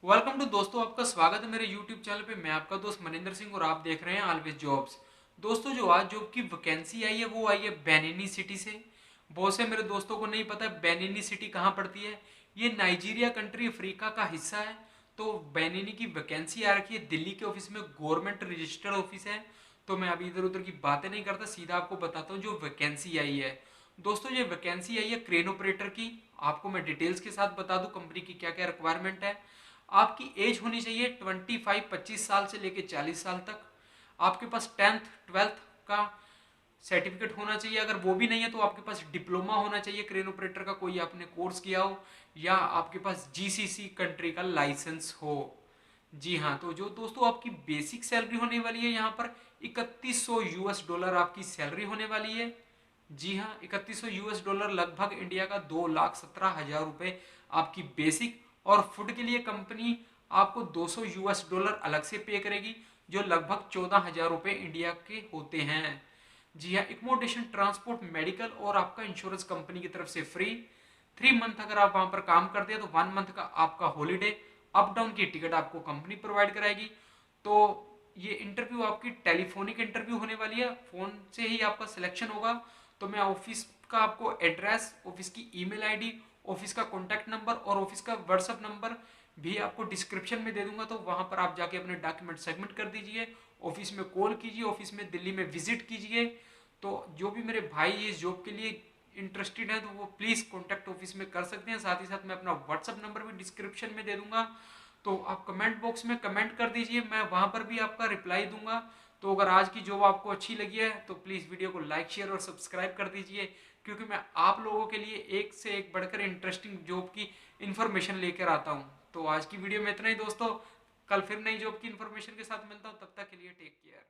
Welcome to दोस्तों, आपका स्वागत है मेरे यूट्यूब चैनल पे। मैं आपका दोस्त मनिंदर सिंह और आप देख रहे हैं ऑलवेज जॉब्स। दोस्तों, जो आज जॉब की वैकेंसी आई है वो आई है बेनिनी सिटी से। बहुत से मेरे दोस्तों को नहीं पता बेनिनी सिटी कहाँ पड़ती है। ये नाइजीरिया कंट्री अफ्रीका का हिस्सा है। तो बेनिनी की वैकेंसी आ रखी है दिल्ली के ऑफिस में, गवर्नमेंट रजिस्टर्ड ऑफिस है। तो मैं अभी इधर उधर की बातें नहीं करता, सीधा आपको बताता हूँ जो वैकेंसी आई है। दोस्तों, ये वैकेंसी आई है क्रेन ऑपरेटर की। आपको मैं डिटेल्स के साथ बता दूं कंपनी की क्या क्या रिक्वायरमेंट है। आपकी एज होनी चाहिए 25 साल से लेके 40 साल तक। आपके पास 10th 12th का सर्टिफिकेट होना चाहिए। अगर वो भी नहीं है तो आपके पास डिप्लोमा होना चाहिए क्रेन ऑपरेटर का, कोई आपने कोर्स किया हो, या आपके पास जीसीसी कंट्री का लाइसेंस हो। जी हाँ, तो जो दोस्तों आपकी बेसिक सैलरी होने वाली है यहाँ पर $3100 आपकी सैलरी होने वाली है। जी हाँ, $3100 लगभग इंडिया का 2,17,000 रुपये आपकी बेसिक। और फूड के लिए कंपनी आपको $200 अलग से पे करेगी, जो लगभग 14,000 रुपये इंडिया के होते हैं। जी हाँ, एकोमोडेशन, ट्रांसपोर्ट, मेडिकल और आपका इंश्योरेंस कंपनी की तरफ से फ्री। 3 मंथ अगर आप वहां पर काम करते हैं तो 1 मंथ का आपका हॉलीडे। अप डाउन की टिकट आपको कंपनी प्रोवाइड कराएगी। तो ये इंटरव्यू आपकी टेलीफोनिक इंटरव्यू होने वाली है, फोन से ही आपका सिलेक्शन होगा। तो मैं ऑफिस का आपको एड्रेस, ऑफिस की ईमेल आईडी, ऑफिस का कॉन्टैक्ट नंबर और ऑफिस का व्हाट्सअप नंबर भी आपको डिस्क्रिप्शन में दे दूंगा। तो वहां पर आप जाके अपने डॉक्यूमेंट सबमिट कर दीजिए, ऑफिस में कॉल कीजिए, ऑफिस में दिल्ली में विजिट कीजिए। तो जो भी मेरे भाई इस जॉब के लिए इंटरेस्टेड है तो वो प्लीज़ कॉन्टैक्ट ऑफिस में कर सकते हैं। साथ ही साथ मैं अपना व्हाट्सअप नंबर भी डिस्क्रिप्शन में दे दूंगा। तो आप कमेंट बॉक्स में कमेंट कर दीजिए, मैं वहां पर भी आपका रिप्लाई दूंगा। तो अगर आज की जॉब आपको अच्छी लगी है तो प्लीज़ वीडियो को लाइक, शेयर और सब्सक्राइब कर दीजिए, क्योंकि मैं आप लोगों के लिए एक से एक बढ़कर इंटरेस्टिंग जॉब की इन्फॉर्मेशन लेकर आता हूँ। तो आज की वीडियो में इतना ही दोस्तों, कल फिर नई जॉब की इन्फॉर्मेशन के साथ मिलता हूँ। तब तक के लिए टेक केयर।